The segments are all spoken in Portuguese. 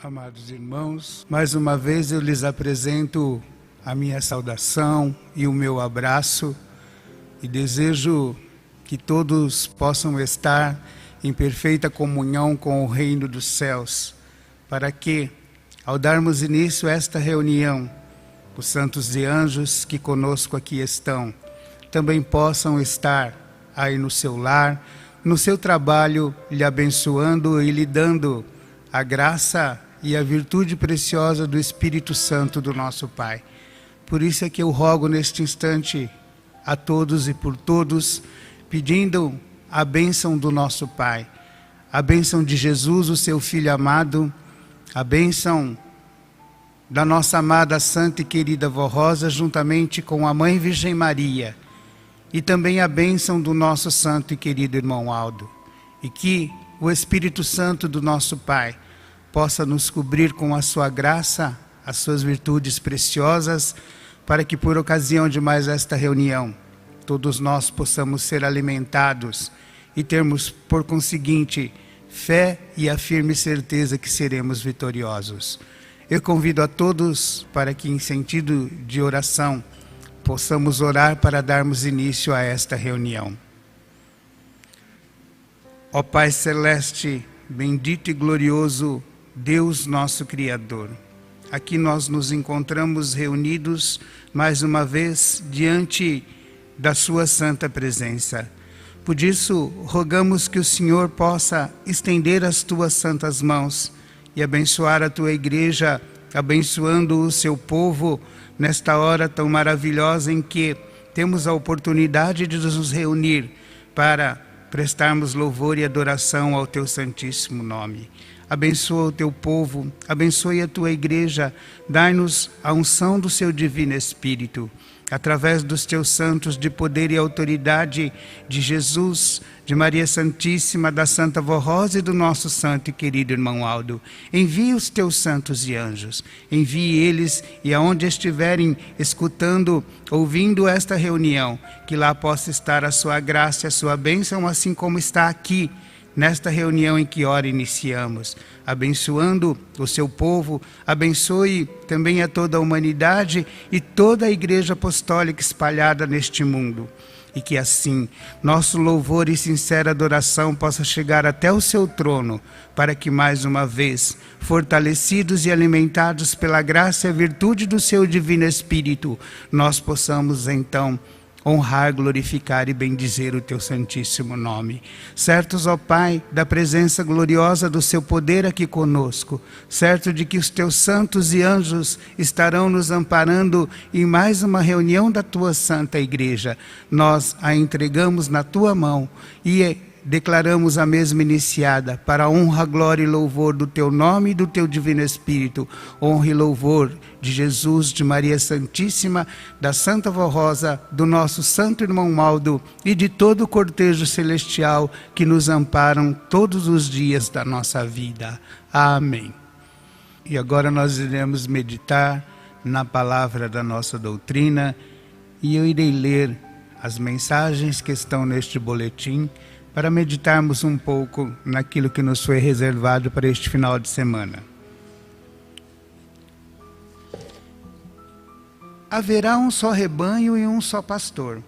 Amados irmãos, mais uma vez eu lhes apresento a minha saudação e o meu abraço e desejo que todos possam estar em perfeita comunhão com o reino dos céus, para que, ao darmos início a esta reunião, os santos e anjos que conosco aqui estão, também possam estar aí no seu lar, no seu trabalho, lhe abençoando e lhe dando a graça e a virtude preciosa do Espírito Santo do nosso Pai. Por isso é que eu rogo neste instante a todos e por todos, pedindo a bênção do nosso Pai, a bênção de Jesus, o seu Filho amado, a bênção da nossa amada, santa e querida Vó Rosa, juntamente com a Mãe Virgem Maria, e também a bênção do nosso santo e querido irmão Aldo, e que o Espírito Santo do nosso Pai possa nos cobrir com a sua graça, as suas virtudes preciosas, para que por ocasião de mais esta reunião, todos nós possamos ser alimentados e termos, por conseguinte, fé e a firme certeza que seremos vitoriosos. Eu convido a todos para que, em sentido de oração, possamos orar para darmos início a esta reunião. Ó Pai Celeste, bendito e glorioso Deus nosso Criador, aqui nós nos encontramos reunidos mais uma vez diante da sua santa presença. Por isso, rogamos que o Senhor possa estender as tuas santas mãos e abençoar a tua igreja, abençoando o seu povo nesta hora tão maravilhosa em que temos a oportunidade de nos reunir para prestarmos louvor e adoração ao teu santíssimo nome. Abençoa o teu povo, abençoe a tua igreja, dai-nos a unção do seu divino Espírito, através dos teus santos de poder e autoridade, de Jesus, de Maria Santíssima, da Santa Vó Rosa e do nosso santo e querido irmão Aldo. Envie os teus santos e anjos, envie eles e aonde estiverem escutando, ouvindo esta reunião, que lá possa estar a sua graça e a sua bênção, assim como está aqui, nesta reunião em que ora iniciamos, abençoando o seu povo, abençoe também a toda a humanidade e toda a Igreja Apostólica espalhada neste mundo. E que assim, nosso louvor e sincera adoração possa chegar até o seu trono, para que mais uma vez, fortalecidos e alimentados pela graça e a virtude do seu divino Espírito, nós possamos então honrar, glorificar e bendizer o teu santíssimo nome. Certos, ó Pai, da presença gloriosa do seu poder aqui conosco, certo de que os teus santos e anjos estarão nos amparando em mais uma reunião da tua santa igreja, nós a entregamos na tua mão e declaramos a mesma iniciada para a honra, glória e louvor do teu nome e do teu divino Espírito, honra e louvor de Jesus, de Maria Santíssima, da Santa Vó Rosa, do nosso santo irmão Aldo e de todo o cortejo celestial que nos amparam todos os dias da nossa vida. Amém. E agora nós iremos meditar na palavra da nossa doutrina e eu irei ler as mensagens que estão neste boletim para meditarmos um pouco naquilo que nos foi reservado para este final de semana. Haverá um só rebanho e um só pastor.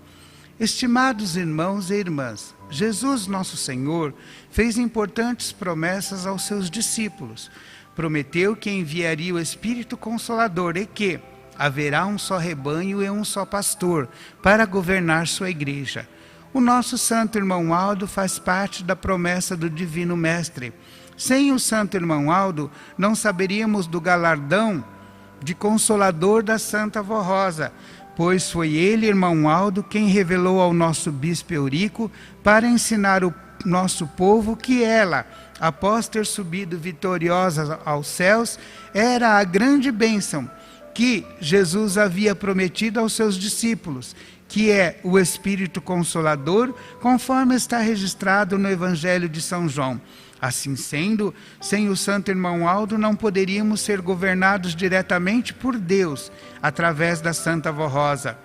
Estimados irmãos e irmãs, Jesus nosso Senhor fez importantes promessas aos seus discípulos. Prometeu que enviaria o Espírito Consolador e que haverá um só rebanho e um só pastor para governar sua igreja. O nosso santo irmão Aldo faz parte da promessa do Divino Mestre. Sem o santo irmão Aldo, não saberíamos do galardão de consolador da Santa Vó Rosa, pois foi ele, irmão Aldo, quem revelou ao nosso bispo Eurico para ensinar o nosso povo que ela, após ter subido vitoriosa aos céus, era a grande bênção que Jesus havia prometido aos seus discípulos, que é o Espírito Consolador, conforme está registrado no Evangelho de São João. Assim sendo, sem o santo irmão Aldo não poderíamos ser governados diretamente por Deus, através da Santa Vó Rosa,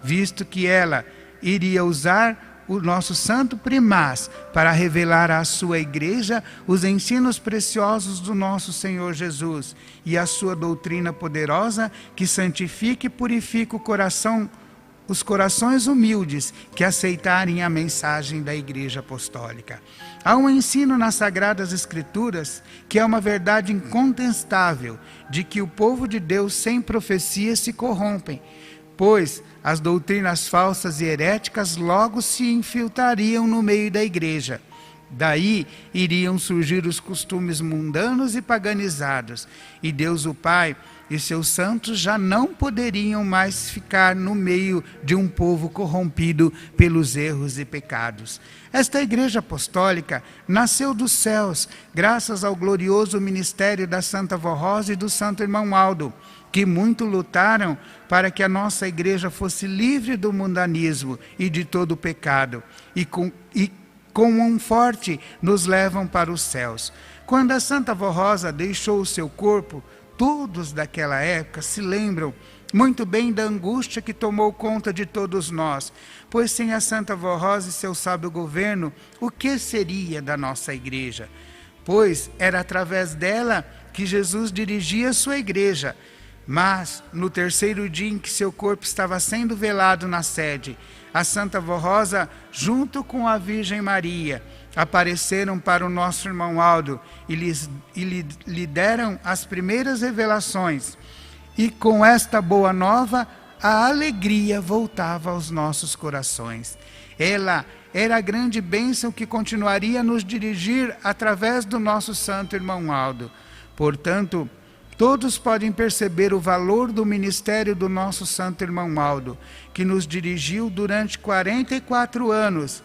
visto que ela iria usar o nosso santo primaz para revelar à sua igreja os ensinos preciosos do nosso Senhor Jesus e a sua doutrina poderosa que santifica e purifica os corações humildes que aceitarem a mensagem da Igreja Apostólica. Há um ensino nas Sagradas Escrituras que é uma verdade incontestável de que o povo de Deus sem profecia se corrompem, pois as doutrinas falsas e heréticas logo se infiltrariam no meio da igreja. Daí iriam surgir os costumes mundanos e paganizados, e Deus o Pai e seus santos já não poderiam mais ficar no meio de um povo corrompido pelos erros e pecados. Esta Igreja Apostólica nasceu dos céus, graças ao glorioso ministério da Santa Vó Rosa e do Santo Irmão Aldo, que muito lutaram para que a nossa igreja fosse livre do mundanismo e de todo o pecado, e com um forte nos levam para os céus. Quando a Santa Vó Rosa deixou o seu corpo, todos daquela época se lembram muito bem da angústia que tomou conta de todos nós, pois sem a Santa Vó Rosa e seu sábio governo, o que seria da nossa igreja? Pois era através dela que Jesus dirigia a sua igreja. Mas, no terceiro dia em que seu corpo estava sendo velado na sede, a Santa Vó Rosa, junto com a Virgem Maria, apareceram para o nosso irmão Aldo e lhe deram as primeiras revelações. E com esta boa nova, a alegria voltava aos nossos corações. Ela era a grande bênção que continuaria a nos dirigir através do nosso santo irmão Aldo. Portanto, todos podem perceber o valor do ministério do nosso santo irmão Aldo, que nos dirigiu durante 44 anos.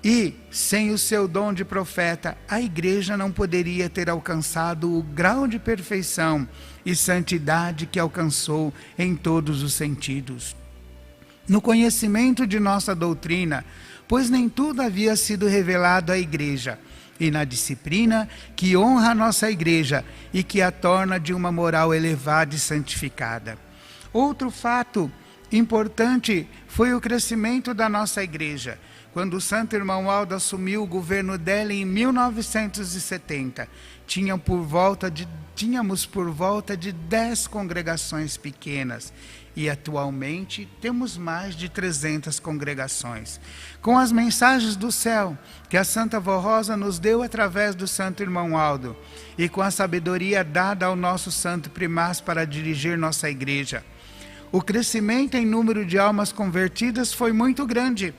E, sem o seu dom de profeta, a igreja não poderia ter alcançado o grau de perfeição e santidade que alcançou em todos os sentidos. No conhecimento de nossa doutrina, pois nem tudo havia sido revelado à igreja, e na disciplina que honra a nossa igreja e que a torna de uma moral elevada e santificada. Outro fato importante foi o crescimento da nossa igreja. Quando o Santo Irmão Aldo assumiu o governo dela em 1970, tínhamos por volta de 10 congregações pequenas. E atualmente temos mais de 300 congregações. Com as mensagens do céu que a Santa Vó Rosa nos deu através do Santo Irmão Aldo e com a sabedoria dada ao nosso Santo Primaz para dirigir nossa igreja, o crescimento em número de almas convertidas foi muito grande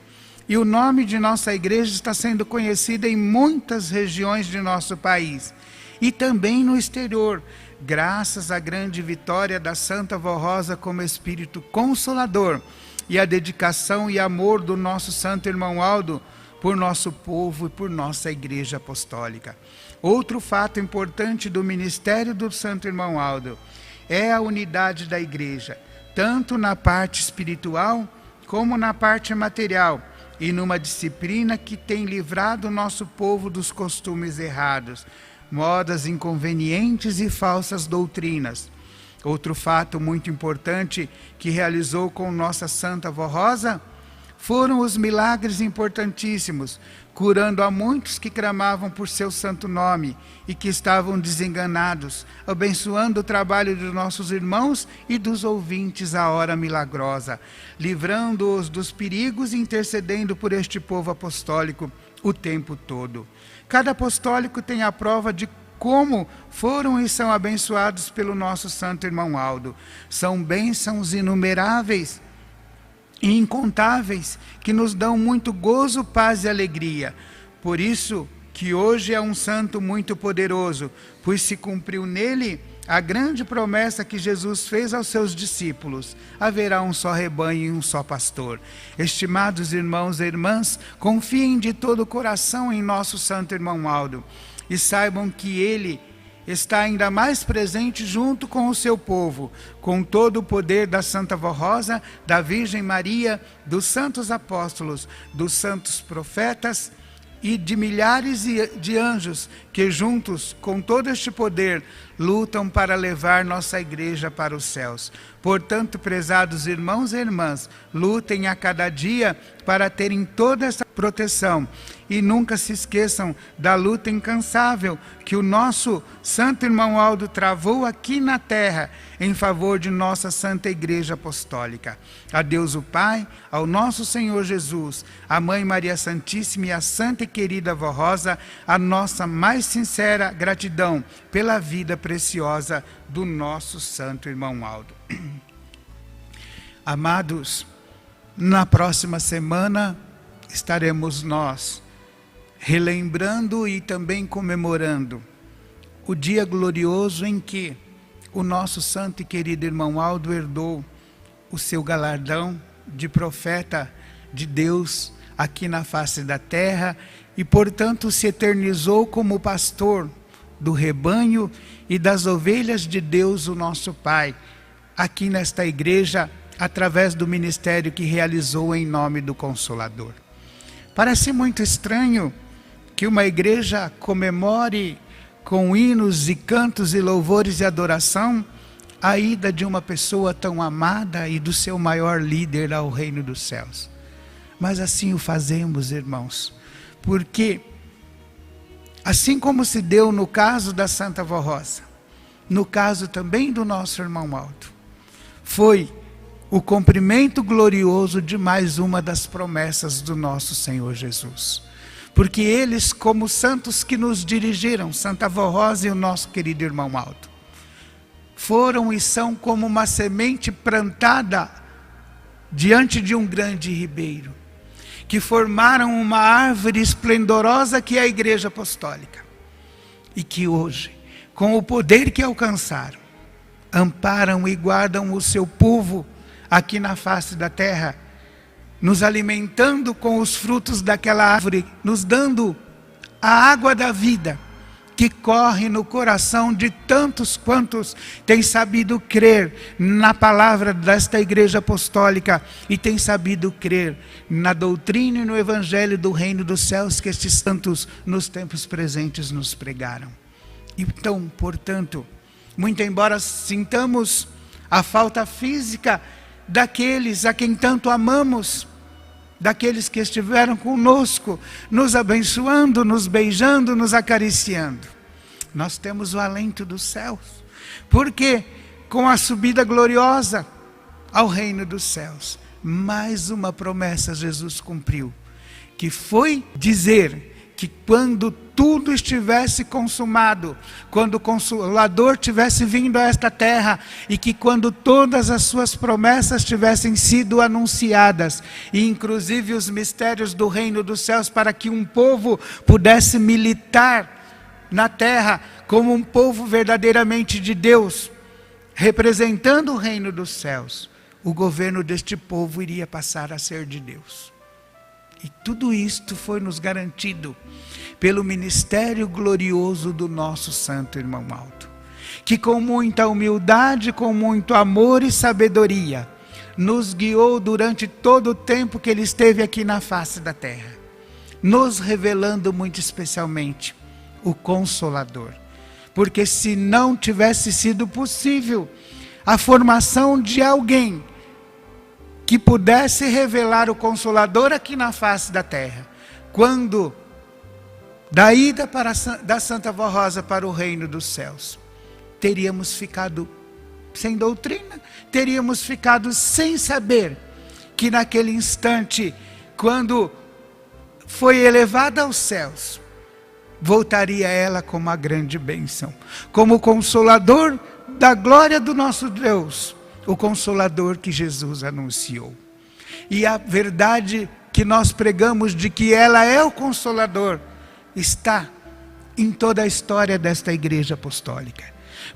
e o nome de nossa igreja está sendo conhecido em muitas regiões de nosso país e também no exterior, graças à grande vitória da Santa Vó Rosa como Espírito Consolador e a dedicação e amor do nosso Santo Irmão Aldo por nosso povo e por nossa Igreja Apostólica. Outro fato importante do ministério do Santo Irmão Aldo é a unidade da Igreja, tanto na parte espiritual como na parte material, e numa disciplina que tem livrado o nosso povo dos costumes errados, modas inconvenientes e falsas doutrinas. Outro fato muito importante que realizou com nossa Santa Vó Rosa foram os milagres importantíssimos, curando a muitos que clamavam por seu santo nome e que estavam desenganados, abençoando o trabalho dos nossos irmãos e dos ouvintes à hora milagrosa, livrando-os dos perigos e intercedendo por este povo apostólico o tempo todo. Cada apostólico tem a prova de como foram e são abençoados pelo nosso Santo Irmão Aldo. São bênçãos inumeráveis e incontáveis que nos dão muito gozo, paz e alegria. Por isso que hoje é um santo muito poderoso, pois se cumpriu nele a grande promessa que Jesus fez aos seus discípulos: haverá um só rebanho e um só pastor. Estimados irmãos e irmãs, confiem de todo o coração em nosso Santo Irmão Aldo e saibam que ele está ainda mais presente junto com o seu povo, com todo o poder da Santa Vó Rosa, da Virgem Maria, dos santos apóstolos, dos santos profetas e de milhares de anjos que juntos, com todo este poder, lutam para levar nossa igreja para os céus. Portanto, prezados irmãos e irmãs, lutem a cada dia para terem toda essa proteção. E nunca se esqueçam da luta incansável que o nosso santo irmão Aldo travou aqui na terra em favor de nossa Santa Igreja Apostólica. A Deus o Pai, ao nosso Senhor Jesus, a Mãe Maria Santíssima e a Santa e querida Vó Rosa, a nossa mais sincera gratidão pela vida preciosa do nosso santo irmão Aldo. Amados, na próxima semana estaremos nós relembrando e também comemorando o dia glorioso em que o nosso santo e querido irmão Aldo herdou o seu galardão de profeta de Deus aqui na face da terra e, portanto, se eternizou como pastor do rebanho e das ovelhas de Deus, o nosso Pai, aqui nesta igreja, através do ministério que realizou em nome do Consolador. Parece muito estranho que uma igreja comemore com hinos e cantos e louvores e adoração a ida de uma pessoa tão amada e do seu maior líder ao reino dos céus. Mas assim o fazemos, irmãos, porque assim como se deu no caso da Santa Vó Rosa, no caso também do nosso irmão Aldo, foi o cumprimento glorioso de mais uma das promessas do nosso Senhor Jesus. Porque eles, como santos que nos dirigiram, Santa Vó Rosa e o nosso querido irmão Aldo, foram e são como uma semente plantada diante de um grande ribeiro, que formaram uma árvore esplendorosa que é a Igreja Apostólica, e que hoje, com o poder que alcançaram, amparam e guardam o seu povo aqui na face da terra, nos alimentando com os frutos daquela árvore, nos dando a água da vida, que corre no coração de tantos quantos têm sabido crer na palavra desta Igreja Apostólica e têm sabido crer na doutrina e no Evangelho do Reino dos Céus que estes santos nos tempos presentes nos pregaram. Então, portanto, muito embora sintamos a falta física daqueles a quem tanto amamos, daqueles que estiveram conosco, nos abençoando, nos beijando, nos acariciando, nós temos o alento dos céus, porque com a subida gloriosa ao reino dos céus, mais uma promessa Jesus cumpriu, que foi dizer que quando tudo estivesse consumado, quando o Consolador tivesse vindo a esta terra, e que quando todas as suas promessas tivessem sido anunciadas, e inclusive os mistérios do reino dos céus, para que um povo pudesse militar na terra como um povo verdadeiramente de Deus, representando o reino dos céus, o governo deste povo iria passar a ser de Deus. E tudo isto foi nos garantido pelo ministério glorioso do nosso santo irmão Aldo, que com muita humildade, com muito amor e sabedoria, nos guiou durante todo o tempo que ele esteve aqui na face da terra, nos revelando muito especialmente o Consolador. Porque se não tivesse sido possível a formação de alguém que pudesse revelar o Consolador aqui na face da terra, quando da ida da Santa Vó Rosa para o reino dos céus, teríamos ficado sem doutrina, teríamos ficado sem saber que naquele instante, quando foi elevada aos céus, voltaria ela como a grande bênção, como o Consolador da glória do nosso Deus, o Consolador que Jesus anunciou. E a verdade que nós pregamos de que ela é o Consolador está em toda a história desta Igreja Apostólica,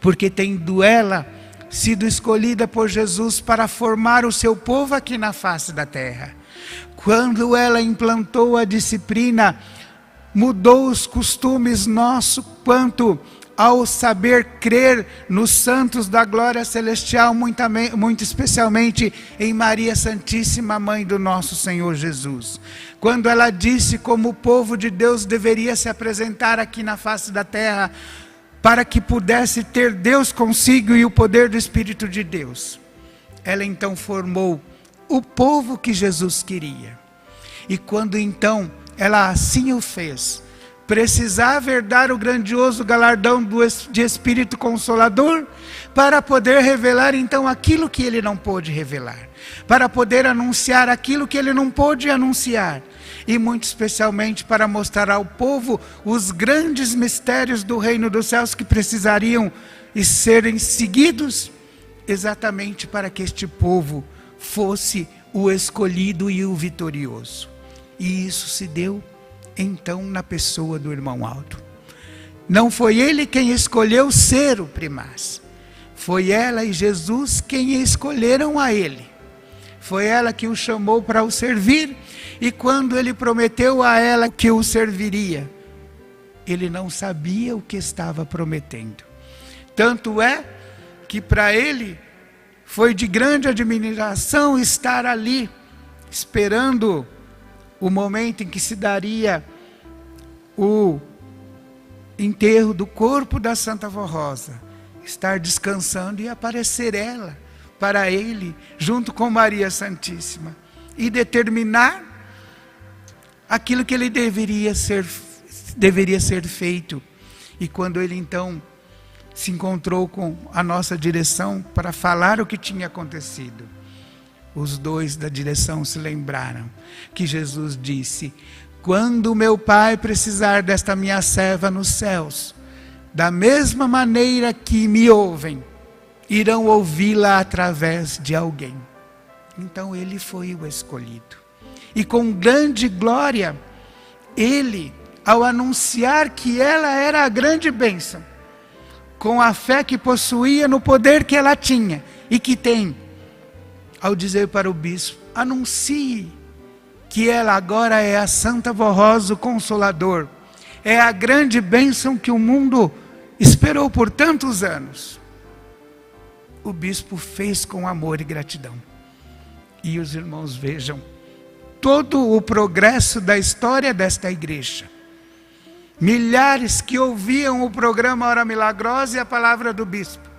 porque tendo ela sido escolhida por Jesus para formar o seu povo aqui na face da terra, quando ela implantou a disciplina, mudou os costumes nossos quanto ao saber crer nos santos da glória celestial, muito especialmente em Maria Santíssima, Mãe do nosso Senhor Jesus. Quando ela disse como o povo de Deus deveria se apresentar aqui na face da terra, para que pudesse ter Deus consigo e o poder do Espírito de Deus. Ela então formou o povo que Jesus queria. E quando então ela assim o fez, precisava dar o grandioso galardão de Espírito Consolador para poder revelar então aquilo que ele não pôde revelar, para poder anunciar aquilo que ele não pôde anunciar, e muito especialmente para mostrar ao povo os grandes mistérios do reino dos céus que precisariam serem seguidos, exatamente para que este povo fosse o escolhido e o vitorioso. E isso se deu então na pessoa do irmão Aldo. Não foi ele quem escolheu ser o primaz, foi ela e Jesus quem escolheram a ele. Foi ela que o chamou para o servir, e quando ele prometeu a ela que o serviria, ele não sabia o que estava prometendo. Tanto é que para ele foi de grande admiração estar ali, esperando o momento em que se daria o enterro do corpo da Santa Vó Rosa, estar descansando e aparecer ela para ele, junto com Maria Santíssima, e determinar aquilo que ele deveria ser feito. E quando ele então se encontrou com a nossa direção para falar o que tinha acontecido, os dois da direção se lembraram que Jesus disse: quando meu Pai precisar desta minha serva nos céus, da mesma maneira que me ouvem, irão ouvi-la através de alguém. Então ele foi o escolhido. E com grande glória, ele, ao anunciar que ela era a grande bênção, com a fé que possuía no poder que ela tinha e que tem, ao dizer para o bispo: anuncie que ela agora é a Santa Vó Rosa, o Consolador, é a grande bênção que o mundo esperou por tantos anos. O bispo fez com amor e gratidão. E os irmãos vejam todo o progresso da história desta igreja. Milhares que ouviam o programa Hora Milagrosa e a palavra do bispo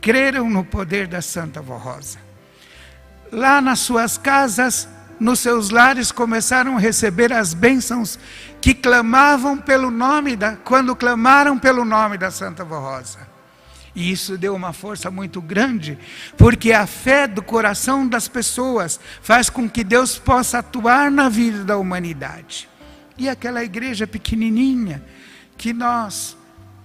creram no poder da Santa Vó Rosa. Lá nas suas casas, nos seus lares, começaram a receber as bênçãos que clamavam pelo nome quando clamaram pelo nome da Santa Vó Rosa. E isso deu uma força muito grande, porque a fé do coração das pessoas faz com que Deus possa atuar na vida da humanidade. E aquela igreja pequenininha, que nós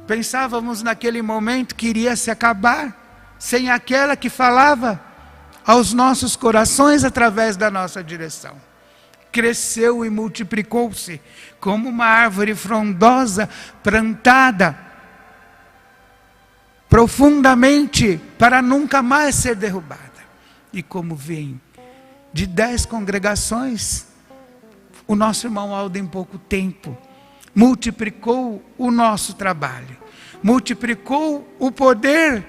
pensávamos naquele momento que iria se acabar, sem aquela que falava aos nossos corações através da nossa direção, cresceu e multiplicou-se como uma árvore frondosa, plantada profundamente para nunca mais ser derrubada. E como vem de 10 congregações, o nosso irmão Aldo, em pouco tempo, multiplicou o nosso trabalho, multiplicou o poder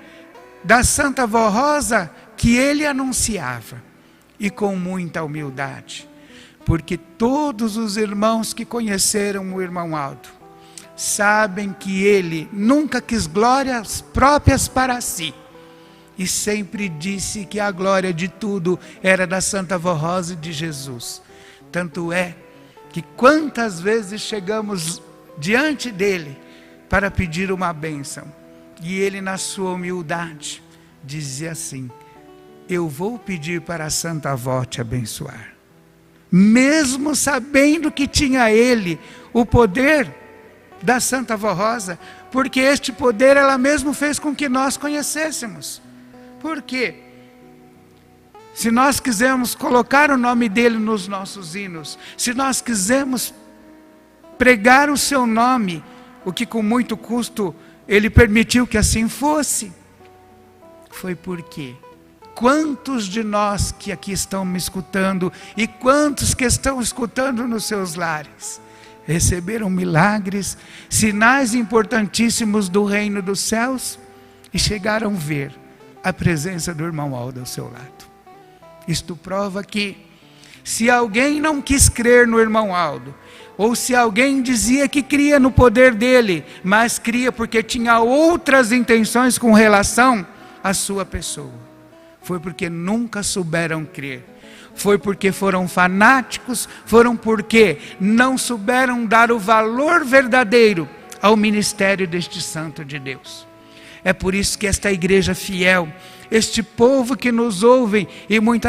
da Santa Vó Rosa que ele anunciava, e com muita humildade, porque todos os irmãos que conheceram o irmão Aldo sabem que ele nunca quis glórias próprias para si, e sempre disse que a glória de tudo era da Santa Vó Rosa e de Jesus. Tanto é que quantas vezes chegamos diante dele para pedir uma bênção, e ele, na sua humildade, dizia assim: eu vou pedir para a Santa Avó te abençoar, mesmo sabendo que tinha ele o poder da Santa Vó Rosa, porque este poder ela mesmo fez com que nós conhecêssemos. Por quê? Se nós quisermos colocar o nome dele nos nossos hinos, se nós quisermos pregar o seu nome, o que com muito custo ele permitiu que assim fosse, foi porque quantos de nós que aqui estão me escutando e quantos que estão escutando nos seus lares receberam milagres, sinais importantíssimos do reino dos céus e chegaram a ver a presença do irmão Aldo ao seu lado. Isto prova que se alguém não quis crer no irmão Aldo, ou se alguém dizia que cria no poder dele, mas cria porque tinha outras intenções com relação à sua pessoa, foi porque nunca souberam crer, Foi porque foram fanáticos, foram porque não souberam dar o valor verdadeiro ao ministério deste santo de Deus. É por isso que esta igreja fiel, este povo que nos ouve e muito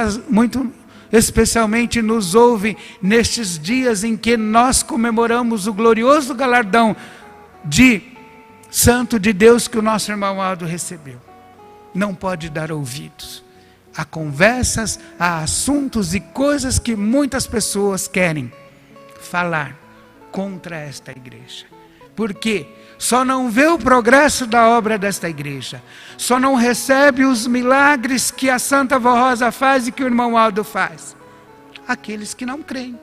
especialmente nos ouve nestes dias em que nós comemoramos o glorioso galardão de santo de Deus que o nosso irmão Aldo recebeu, não pode dar ouvidos a conversas, a assuntos e coisas que muitas pessoas querem falar contra esta igreja. Porque só não vê o progresso da obra desta igreja, só não recebe os milagres que a Santa Vó Rosa faz e que o irmão Aldo faz aqueles que não creem,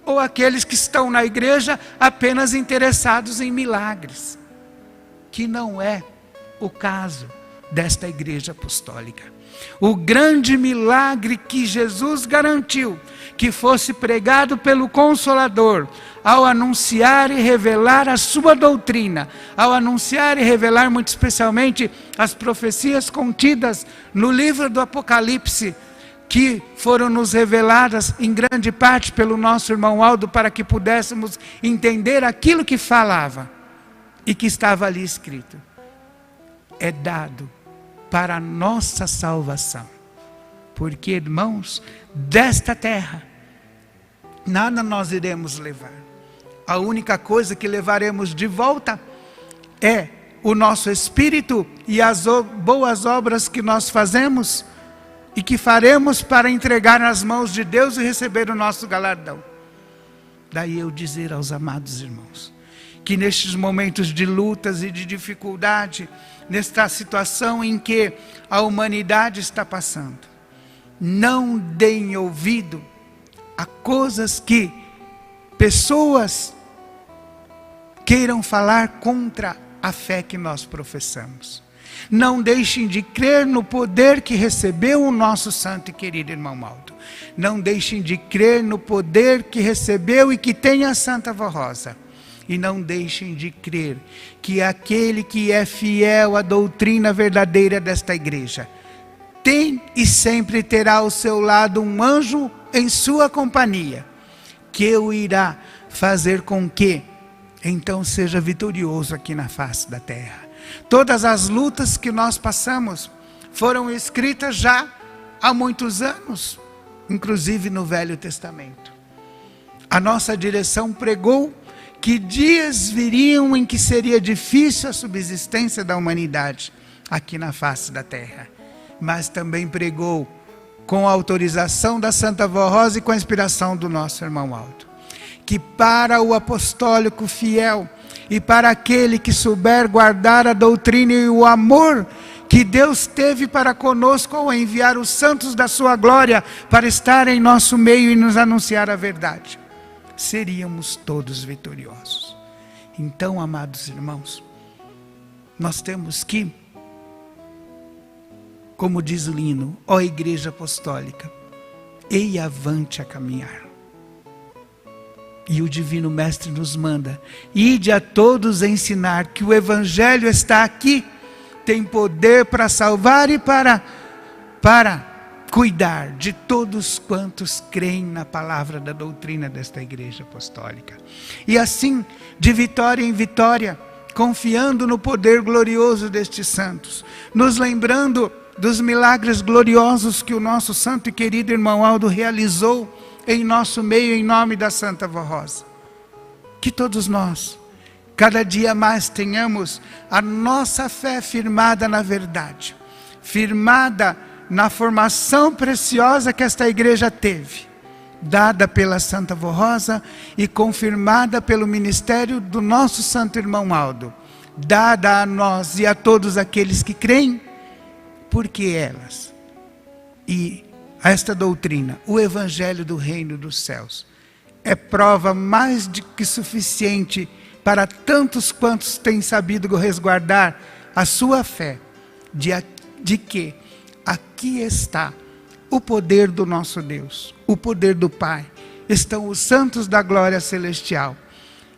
ou aqueles que estão na igreja apenas interessados em milagres, que não é o caso desta igreja apostólica. O grande milagre que Jesus garantiu que fosse pregado pelo Consolador, ao anunciar e revelar a sua doutrina, ao anunciar e revelar muito especialmente as profecias contidas no livro do Apocalipse, que foram nos reveladas em grande parte pelo nosso irmão Aldo, para que pudéssemos entender aquilo que falava e que estava ali escrito. É dado para a nossa salvação. Porque, irmãos, desta terra, nada nós iremos levar. A única coisa que levaremos de volta é o nosso espírito e as boas obras que nós fazemos e que faremos para entregar nas mãos de Deus e receber o nosso galardão. Daí eu dizer aos amados irmãos, que nestes momentos de lutas e de dificuldade, nesta situação em que a humanidade está passando, não deem ouvido a coisas que pessoas queiram falar contra a fé que nós professamos. Não deixem de crer no poder que recebeu o nosso santo e querido irmão Aldo. Não deixem de crer no poder que recebeu e que tem a Santa Vó Rosa. E não deixem de crer que aquele que é fiel à doutrina verdadeira desta igreja tem e sempre terá ao seu lado um anjo em sua companhia, que o irá fazer com que então seja vitorioso aqui na face da terra. Todas as lutas que nós passamos foram escritas já há muitos anos, inclusive no Velho Testamento. A nossa direção pregou que dias viriam em que seria difícil a subsistência da humanidade aqui na face da terra. Mas também pregou, com a autorização da Santa Vó Rosa e com a inspiração do nosso irmão Aldo, que para o apostólico fiel e para aquele que souber guardar a doutrina e o amor que Deus teve para conosco ao enviar os santos da sua glória para estar em nosso meio e nos anunciar a verdade, seríamos todos vitoriosos. Então, amados irmãos, nós temos que, como diz o hino, ó Igreja Apostólica, ei avante a caminhar. E o Divino Mestre nos manda, ide a todos ensinar que o Evangelho está aqui, tem poder para salvar e para cuidar de todos quantos creem na palavra da doutrina desta Igreja Apostólica. E assim, de vitória em vitória, confiando no poder glorioso destes santos, nos lembrando dos milagres gloriosos que o nosso santo e querido irmão Aldo realizou em nosso meio, em nome da Santa Vó Rosa. Que todos nós, cada dia mais, tenhamos a nossa fé firmada na verdade, firmada na formação preciosa que esta igreja teve, dada pela Santa Vó Rosa e confirmada pelo ministério do nosso santo irmão Aldo, dada a nós e a todos aqueles que creem, porque elas e esta doutrina, o Evangelho do Reino dos Céus, é prova mais do que suficiente para tantos quantos têm sabido resguardar a sua fé, de que aqui está o poder do nosso Deus, o poder do Pai, estão os santos da glória celestial,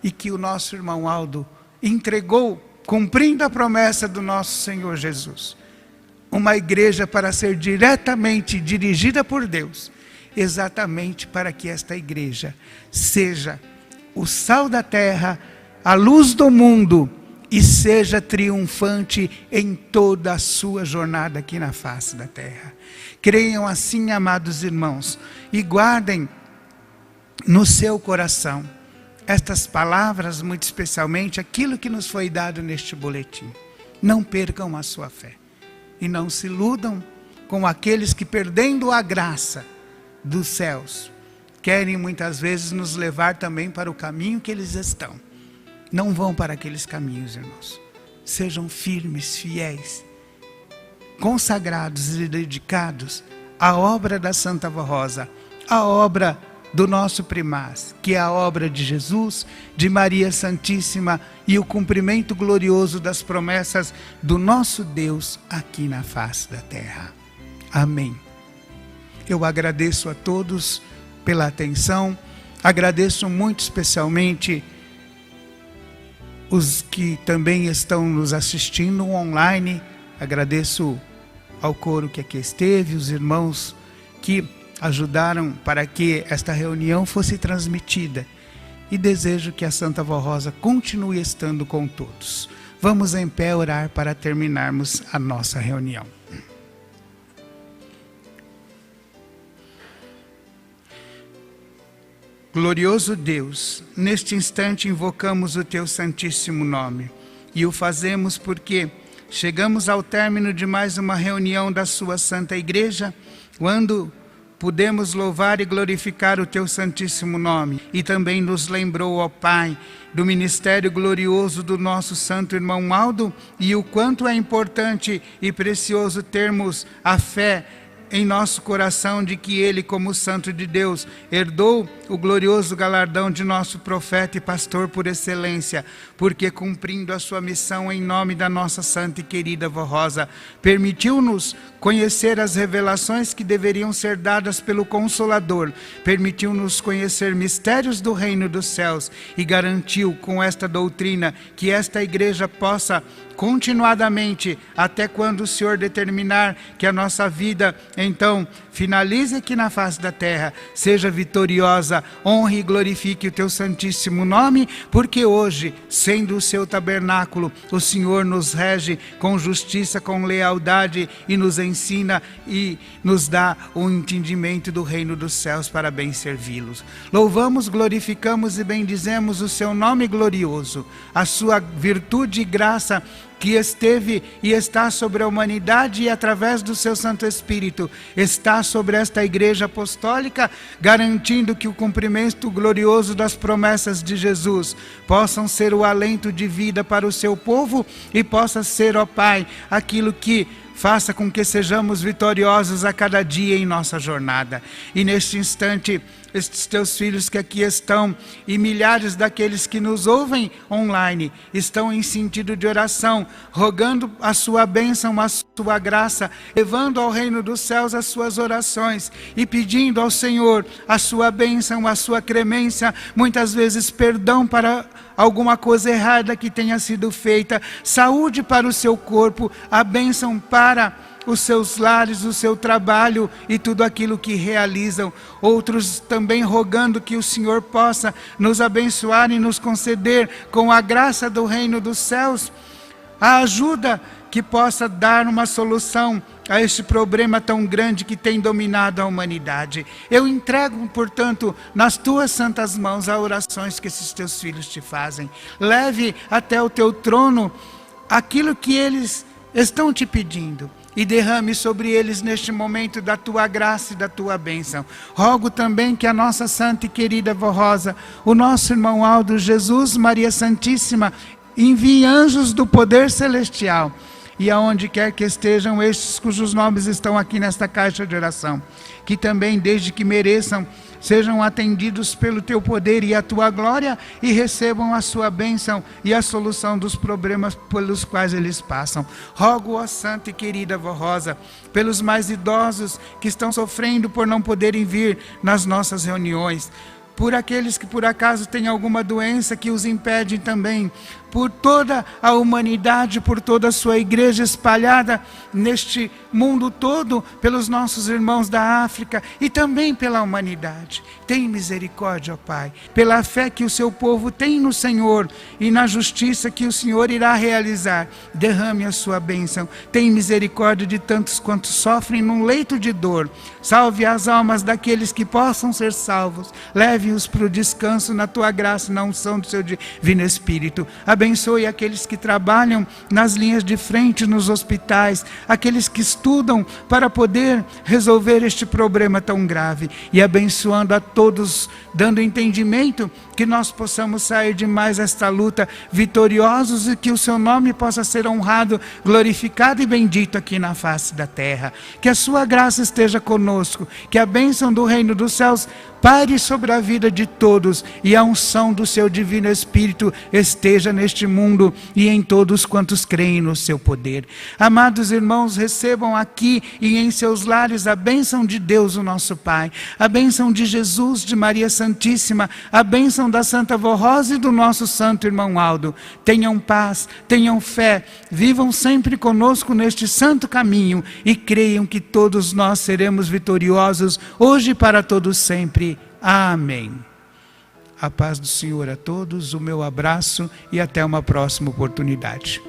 e que o nosso irmão Aldo entregou, cumprindo a promessa do nosso Senhor Jesus, uma igreja para ser diretamente dirigida por Deus, exatamente para que esta igreja seja o sal da terra, a luz do mundo, e seja triunfante em toda a sua jornada aqui na face da terra. Creiam assim, amados irmãos, e guardem no seu coração estas palavras, muito especialmente aquilo que nos foi dado neste boletim. Não percam a sua fé e não se iludam com aqueles que, perdendo a graça dos céus, querem muitas vezes nos levar também para o caminho que eles estão. Não vão para aqueles caminhos, irmãos. Sejam firmes, fiéis, consagrados e dedicados à obra da Santa Vó Rosa, à obra do nosso primaz, que é a obra de Jesus, de Maria Santíssima e o cumprimento glorioso das promessas do nosso Deus aqui na face da terra. Amém. Eu agradeço a todos pela atenção, agradeço muito especialmente os que também estão nos assistindo online. Agradeço ao coro que aqui esteve, os irmãos que ajudaram para que esta reunião fosse transmitida. E desejo que a Santa Vó Rosa continue estando com todos. Vamos em pé orar para terminarmos a nossa reunião. Glorioso Deus, neste instante invocamos o Teu Santíssimo Nome e o fazemos porque chegamos ao término de mais uma reunião da Sua Santa Igreja, quando pudemos louvar e glorificar o Teu Santíssimo Nome, e também nos lembrou, ó Pai, do ministério glorioso do nosso Santo Irmão Aldo, e o quanto é importante e precioso termos a fé em nosso coração de que ele, como Santo de Deus, herdou o glorioso galardão de nosso profeta e pastor por excelência, porque cumprindo a sua missão em nome da nossa santa e querida Vó Rosa, permitiu-nos conhecer as revelações que deveriam ser dadas pelo Consolador, permitiu-nos conhecer mistérios do reino dos céus e garantiu com esta doutrina que esta igreja possa continuadamente, até quando o Senhor determinar que a nossa vida, então, finalize aqui na face da terra, seja vitoriosa, honre e glorifique o Teu Santíssimo Nome, porque hoje, sendo o Seu tabernáculo, o Senhor nos rege com justiça, com lealdade, e nos ensina e nos dá o entendimento do reino dos céus para bem servi-los. Louvamos, glorificamos e bendizemos o Seu nome glorioso, a Sua virtude e graça que esteve e está sobre a humanidade e através do Seu Santo Espírito está sobre esta Igreja Apostólica, garantindo que o cumprimento glorioso das promessas de Jesus possam ser o alento de vida para o Seu povo e possa ser, ó Pai, aquilo que faça com que sejamos vitoriosos a cada dia em nossa jornada. E neste instante, estes Teus filhos que aqui estão e milhares daqueles que nos ouvem online estão em sentido de oração, rogando a Sua bênção, a Sua graça, levando ao reino dos céus as suas orações e pedindo ao Senhor a Sua bênção, a Sua clemência, muitas vezes perdão para alguma coisa errada que tenha sido feita, saúde para o seu corpo, a bênção para os seus lares, o seu trabalho e tudo aquilo que realizam. Outros também rogando que o Senhor possa nos abençoar e nos conceder com a graça do reino dos céus a ajuda que possa dar uma solução a este problema tão grande que tem dominado a humanidade. Eu entrego, portanto, nas Tuas santas mãos as orações que esses Teus filhos te fazem. Leve até o Teu trono aquilo que eles estão te pedindo e derrame sobre eles neste momento da Tua graça e da Tua bênção. Rogo também que a nossa santa e querida Vó Rosa, o nosso irmão Aldo, Jesus, Maria Santíssima, envie anjos do poder celestial e aonde quer que estejam estes cujos nomes estão aqui nesta caixa de oração, que também, desde que mereçam, sejam atendidos pelo Teu poder e a Tua glória e recebam a Sua bênção e a solução dos problemas pelos quais eles passam. Rogo, ó Santa e querida Vó Rosa, pelos mais idosos que estão sofrendo por não poderem vir nas nossas reuniões, por aqueles que por acaso têm alguma doença que os impede também por toda a humanidade, por toda a sua igreja espalhada neste mundo todo, pelos nossos irmãos da África e também pela humanidade. Tem misericórdia, ó Pai, pela fé que o seu povo tem no Senhor e na justiça que o Senhor irá realizar. Derrame a sua bênção. Tem misericórdia de tantos quantos sofrem num leito de dor. Salve as almas daqueles que possam ser salvos. Leve-os para o descanso na tua graça, na unção do seu divino Espírito. Abençoe aqueles que trabalham nas linhas de frente, nos hospitais, aqueles que estudam para poder resolver este problema tão grave. E abençoando a todos, dando entendimento que nós possamos sair de mais esta luta vitoriosos e que o seu nome possa ser honrado, glorificado e bendito aqui na face da terra. Que a sua graça esteja conosco, que a bênção do reino dos céus pare sobre a vida de todos e a unção do seu divino Espírito esteja neste mundo e em todos quantos creem no seu poder. Amados irmãos, recebam aqui e em seus lares a bênção de Deus, o nosso Pai, a bênção de Jesus, de Maria Santíssima, a bênção da Santa Vó Rosa e do nosso santo irmão Aldo. Tenham paz, tenham fé, vivam sempre conosco neste santo caminho e creiam que todos nós seremos vitoriosos hoje e para todos sempre. Amém. A paz do Senhor a todos, o meu abraço e até uma próxima oportunidade.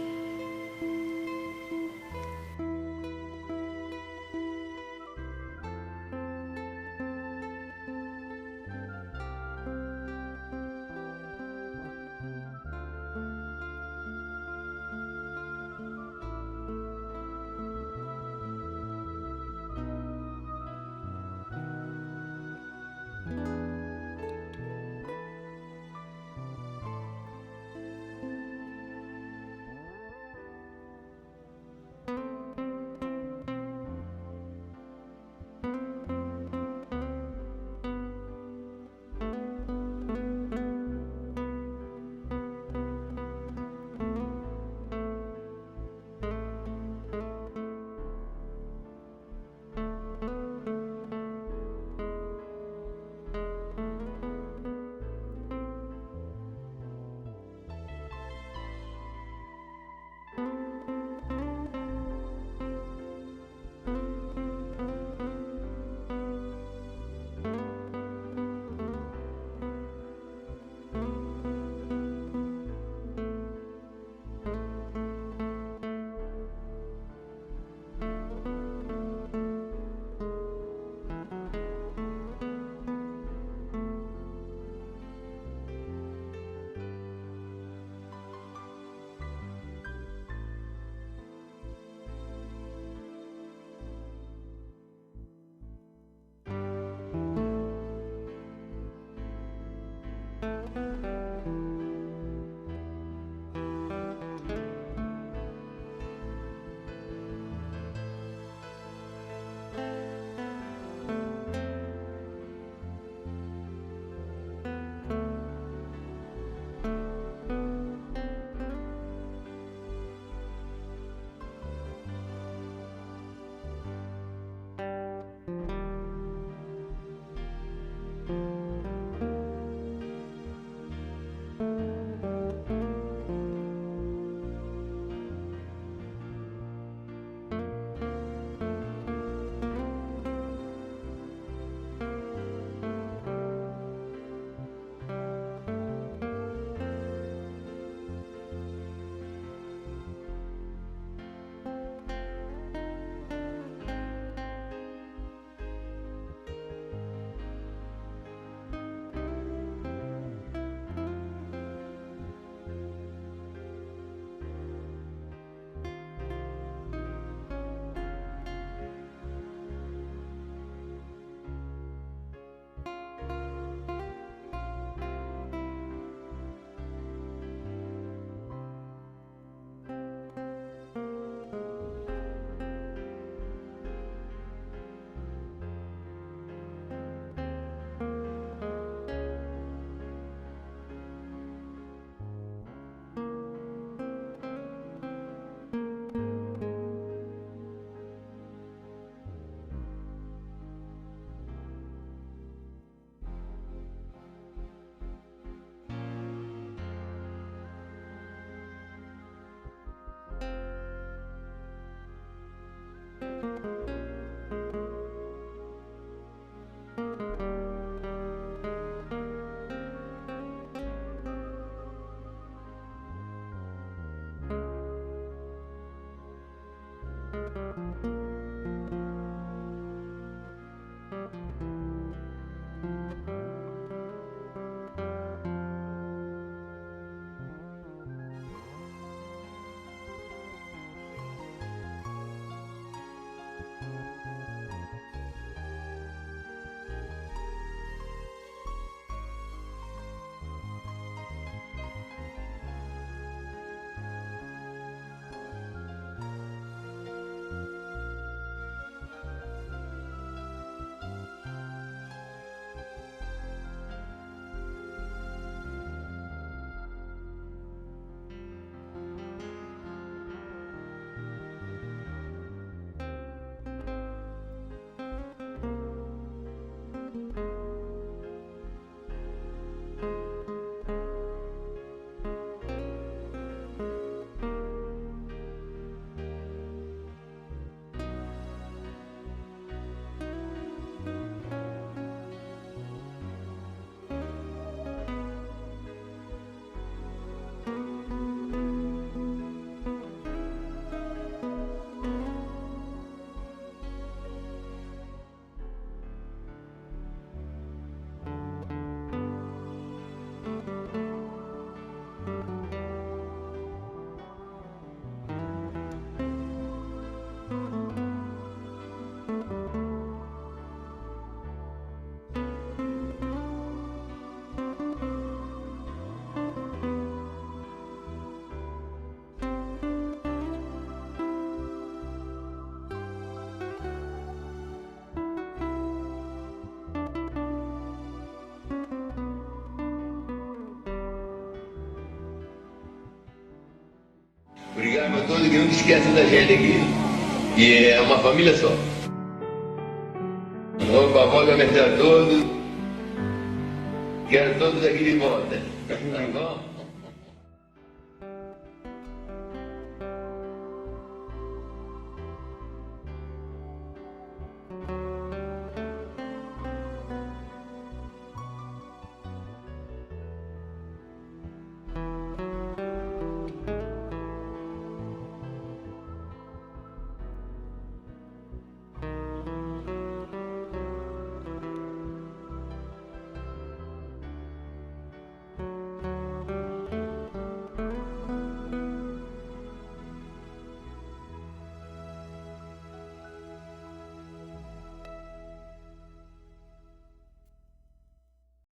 Obrigado a todos que não esquecem da gente aqui. E é uma família só. Vamos para a volta a todos. Quero todos aqui de volta. Tá bom?